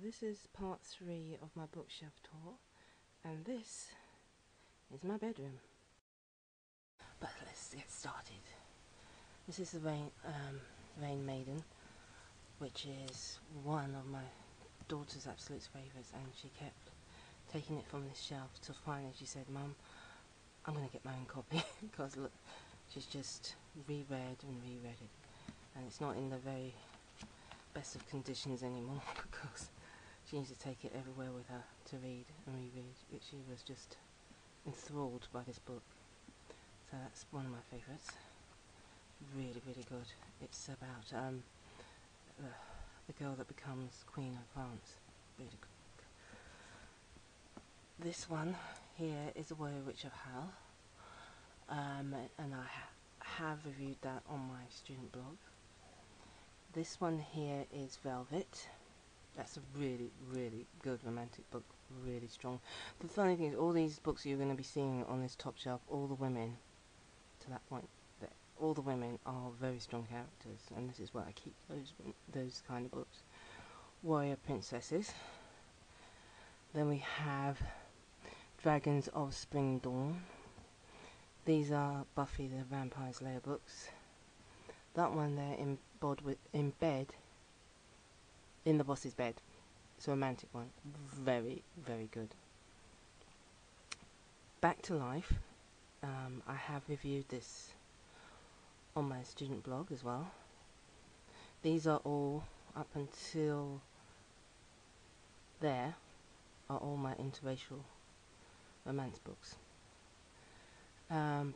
this is part 3 of my bookshelf tour, and this is my bedroom. But let's get started. This is the Rain Maiden, which is one of my daughter's absolute favourites, and she kept taking it from this shelf till finally she said, "Mum, I'm going to get my own copy," because look, she's just reread and reread it, and it's not in the very best of conditions anymore because she needs to take it everywhere with her to read and reread. She was just enthralled by this book, so that's one of my favourites. Really, really good. It's about the girl that becomes Queen of France. Really good book. This one here is The Warrior Witch of Hell, and I have reviewed that on my student blog. This one here is Velvet. That's a really, really good romantic book, really strong. The funny thing is, all these books you're going to be seeing on this top shelf, all the women, to that point, all the women are very strong characters, and this is where I keep those kind of books. Warrior Princesses. Then we have Dragons of Spring Dawn. These are Buffy the Vampire Slayer books. That one there in bed, in the boss's bed. It's a romantic one. Very, very good. Back to Life. I have reviewed this on my student blog as well. These are all, up until there, are all my interracial romance books.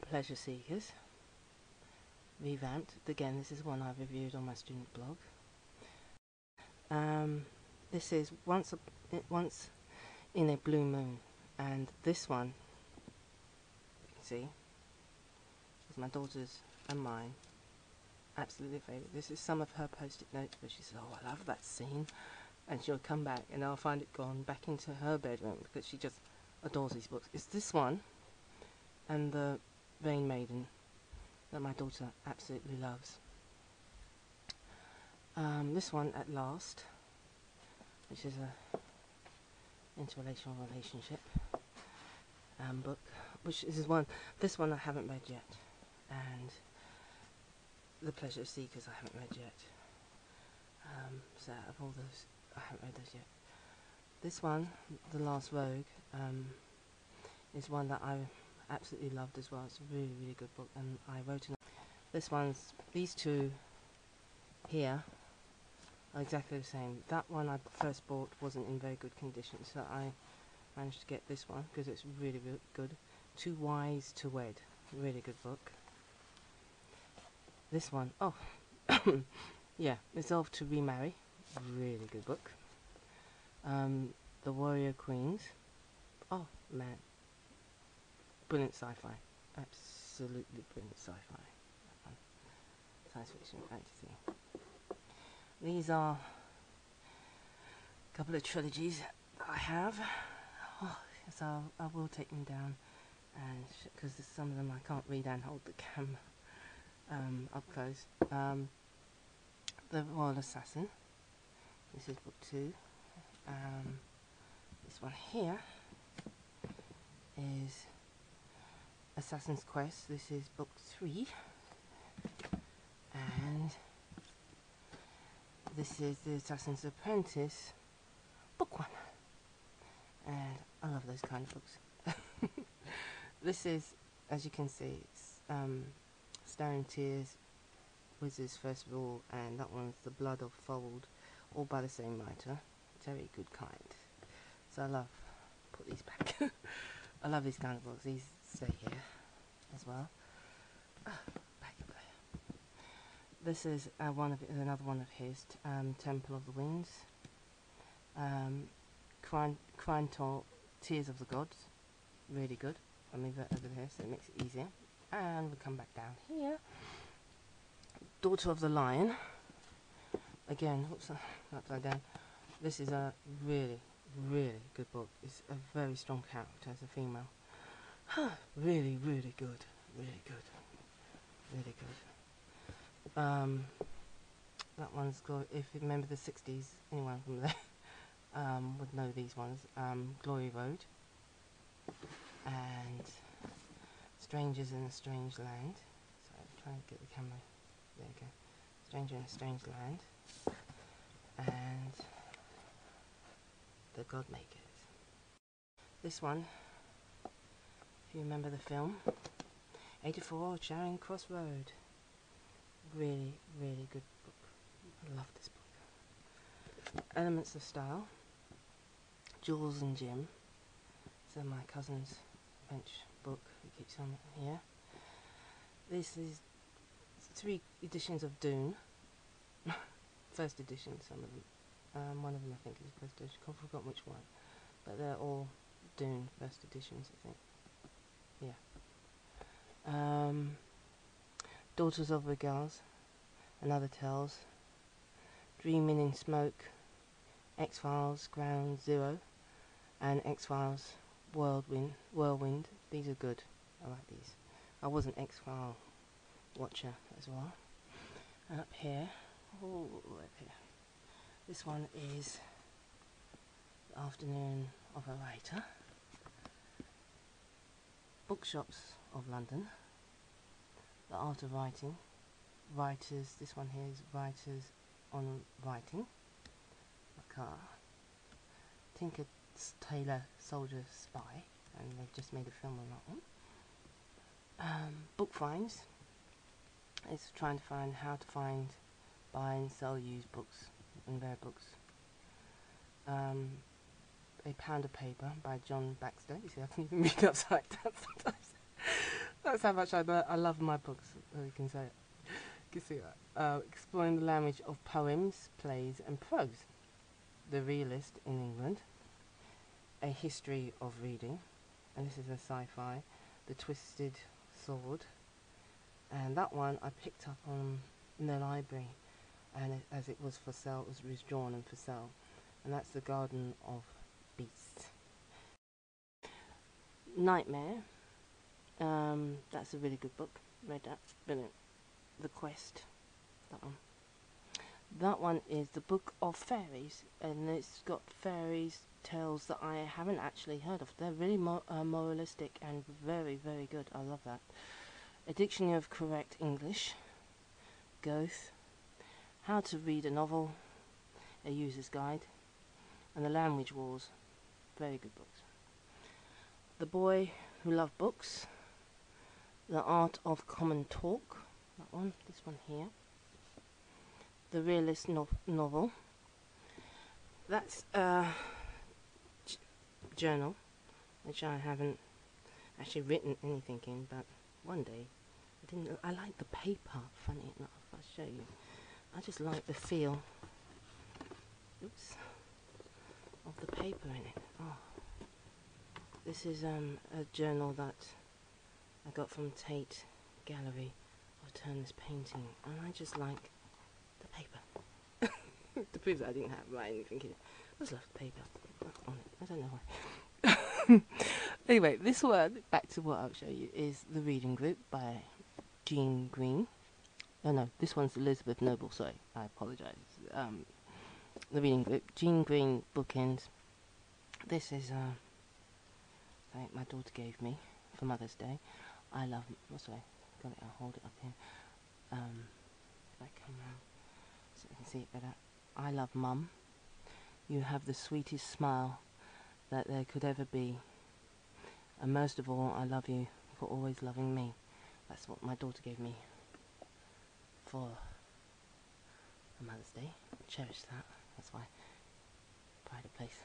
Pleasure Seekers. Revamped. Again, this is one I've reviewed on my student blog. This is Once in a Blue Moon, and this one, you can see, is my daughter's and mine absolutely favourite. This is some of her post-it notes where she says, "Oh, I love that scene," and she'll come back and I'll find it gone back into her bedroom because she just adores these books. It's this one and the Rain Maiden that my daughter absolutely loves. This one, At Last, which is a interracial relationship book, which is this one I haven't read yet, and The Pleasure Seekers I haven't read yet. So out of all those, I haven't read those yet. This one, The Last Rogue, is one that I absolutely loved as well. It's a really, really good book, and I wrote it. These two here are exactly the same. That one I first bought wasn't in very good condition, so I managed to get this one because it's really, really good. Too Wise to Wed, really good book. This one, oh, yeah, Resolve to Remarry, really good book. The Warrior Queens, oh man, brilliant sci-fi, absolutely brilliant sci-fi, science fiction, fantasy. These are a couple of trilogies that I have, so I will take them down, and because some of them I can't read and hold the camera up close. The Royal Assassin, this is book 2. This one here is Assassin's Quest, this is book 3, and this is The Assassin's Apprentice, book 1, and I love those kind of books. This is, as you can see, it's Stone Tears, Wizard's First Rule, and that one's The Blood of Fold, all by the same writer. Very good kind. So I love, put these back. I love these kind of books. These stay here as well. Back up there. This is another one of his, Temple of the Winds. Tears of the Gods, really good. I'll move that over here so it makes it easier. And we'll come back down here. Daughter of the Lion. Again, oops, upside down. This is a really, really good book. It's a very strong character as a female. Really, really good. Really good. Really good. That one's got, if you remember the 60s, anyone from there, would know these ones. Glory Road and Strangers in a Strange Land. So I'm trying to get the camera. There you go. Stranger in a Strange Land and The Godmakers. This one, if you remember the film, 84 Charing Cross Road. Really, really good book. I love this book. Elements of Style, Jules and Jim. So my cousin's French book, it keeps on here. This is 3 editions of Dune. First edition, some of them. One of them I think is first edition. I've forgotten which one. But they're all Dune first editions, I think. Yeah. Daughters of Regals, Another Tales, Dreaming in Smoke, X-Files Ground Zero, and X-Files Whirlwind. These are good. I like these. I was an X-File watcher as well. And up here, this one is The Afternoon of a Writer, Bookshops of London, The Art of Writing, Writers, this one here is Writers on Writing, Macar, Tinker Tailor Soldier Spy, and they've just made a film on that one. Book Finds, it's trying to find how to find, buy and sell used books and rare books. A Pound of Paper by John Baxter. You see, I can even read upside down sometimes. That's how much I love my books. You can say it. You can see that. Exploring the language of poems, plays, and prose. The Realist in England. A History of Reading, and this is a sci-fi. The Twisted Sword, and that one I picked up in the library, and as it was for sale, it was withdrawn and for sale, and that's The Garden of Beasts. Nightmare, that's a really good book. Read that, brilliant. The Quest, that one. That one is The Book of Fairies, and it's got fairies tales that I haven't actually heard of. They're really moralistic and very, very good. I love that. A Dictionary of Correct English, Goethe, How to Read a Novel, A User's Guide, and The Language Wars. Very good books. The Boy Who Loved Books, The Art of Common Talk, that one, this one here. The Realist Novel, that's a journal which I haven't actually written anything in, but one day I like the paper, funny enough. I'll show you. I just like the feel of the paper in it. Oh, this is a journal that I got from Tate Gallery of Turner's painting, and I just like the paper. To prove that I didn't write anything in it. I just love the paper on it. I don't know why. Anyway, this one, back to what I'll show you, is The Reading Group by Jean Green. No, this one's Elizabeth Noble, sorry, I apologise. The Reading Group, Jean Green Bookends. This is something my daughter gave me for Mother's Day. I love, sorry, got it, I'll hold it up here. If I come round so you can see it better. I love Mum. You have the sweetest smile that there could ever be. And most of all, I love you for always loving me. That's what my daughter gave me for Mother's Day. Cherish that. That's why. Pride of place.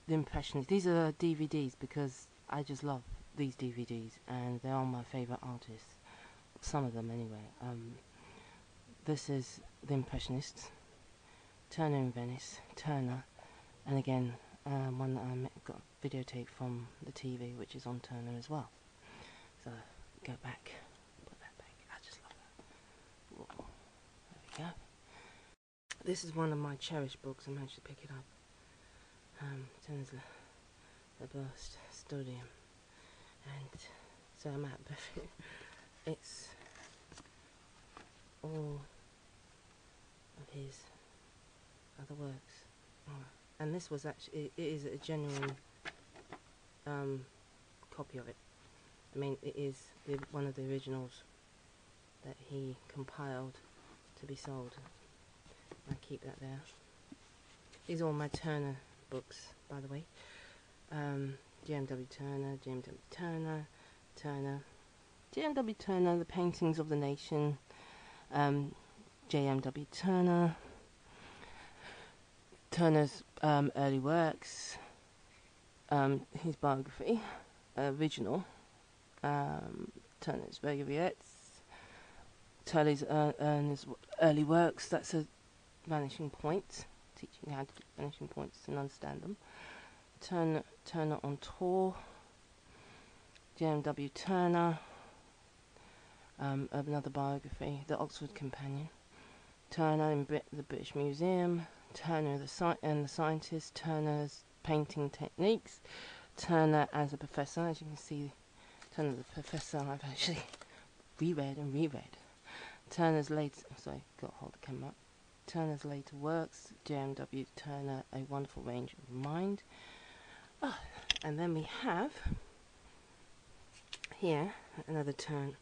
The Impressionists. These are DVDs because I just love these DVDs and they are my favourite artists. Some of them anyway. This is The Impressionists. Turner in Venice. Turner. And again, one that I got videotape from the TV, which is on Turner as well. So go back, put that back. I just love that. Whoa. There we go. This is one of my cherished books. I managed to pick it up. Turner's The Burst Studium, and so I'm at Buffett. It's all of his other works. And this was actually, it is a genuine copy of it. I mean, it is one of the originals that he compiled to be sold. I keep that there. These are all my Turner books, by the way. JMW Turner, JMW Turner, JMW Turner, The Paintings of the Nation, JMW Turner, Turner's early works, his biography, original, Turner's Vignettes, Turner's early works, that's a vanishing point, teaching you how to do vanishing points and understand them. Turner on tour, JMW Turner, another biography, The Oxford Companion, Turner in the British Museum, Turner and the Scientist, Turner's painting techniques, Turner as a professor. As you can see, Turner the Professor I've actually reread and reread. Turner's later, sorry, got to hold the camera up. Turner's later works, JMW Turner, A Wonderful Range of Mind. Oh, and then we have here another Turner,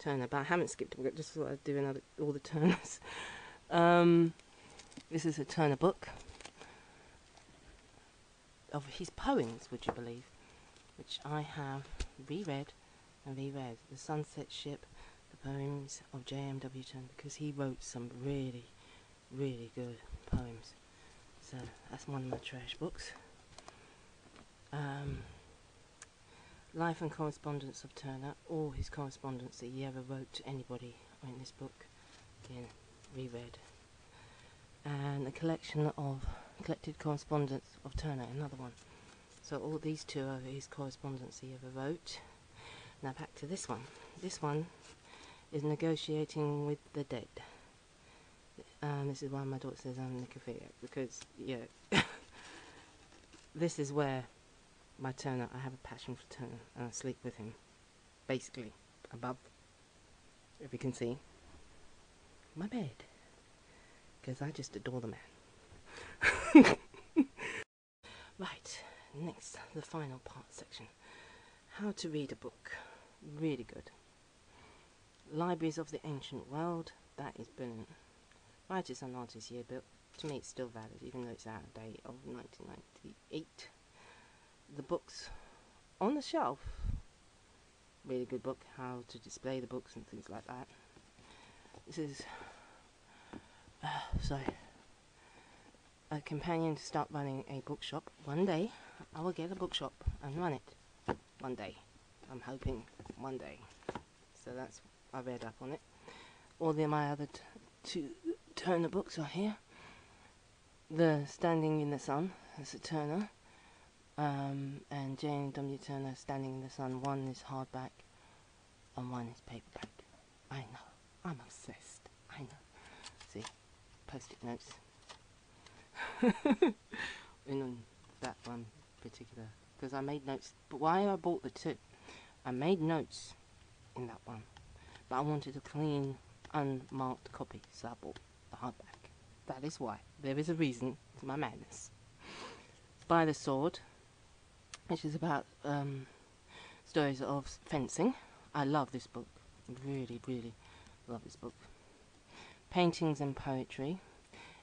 but I haven't skipped it, just thought I'd do all the Turners. This is a Turner book of his poems, would you believe, which I have reread and reread. The Sunset Ship, the poems of JMW Turner, because he wrote some really, really good poems. So that's one of my trash books. Life and Correspondence of Turner, all his correspondence that he ever wrote to anybody in this book, again, reread. And a collection of collected correspondence of Turner, another one. So all these two are his correspondence he ever wrote. Now back to this one. This one is Negotiating with the Dead. This is why my daughter says I'm necrophiliac, because, yeah, this is where my Turner, I have a passion for Turner, and I sleep with him, basically, above, if you can see, my bed, because I just adore the man. Right, next, the final part section. How to read a book. Really good. Libraries of the Ancient World. That is brilliant. Writers and Artists Yearbook. To me it's still valid, even though it's out of date, of 1998. The books on the shelf. Really good book. How to display the books and things like that. This is a companion to start running a bookshop. One day I will get a bookshop and run it. One day. I'm hoping one day. So that's, I read up on it. All my other two Turner books are here. The Standing in the Sun, that's a Turner. And JMW Turner, Standing in the Sun. One is hardback and one is paperback. I know. I'm obsessed. I know. See? Post-it notes. In that one particular, because I made notes. But why I bought the two, I made notes in that one, but I wanted a clean, unmarked copy, so I bought the hardback. That is why. There is a reason to my madness. By the Sword, which is about stories of fencing. I love this book. Really, really love this book. Paintings and Poetry.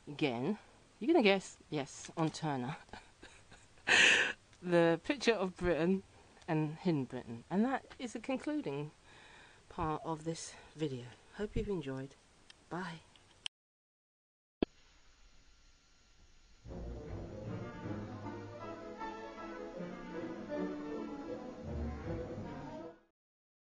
Again, you're going to guess, yes, on Turner. The Picture of Britain and Hidden Britain. And that is the concluding part of this video. Hope you've enjoyed. Bye.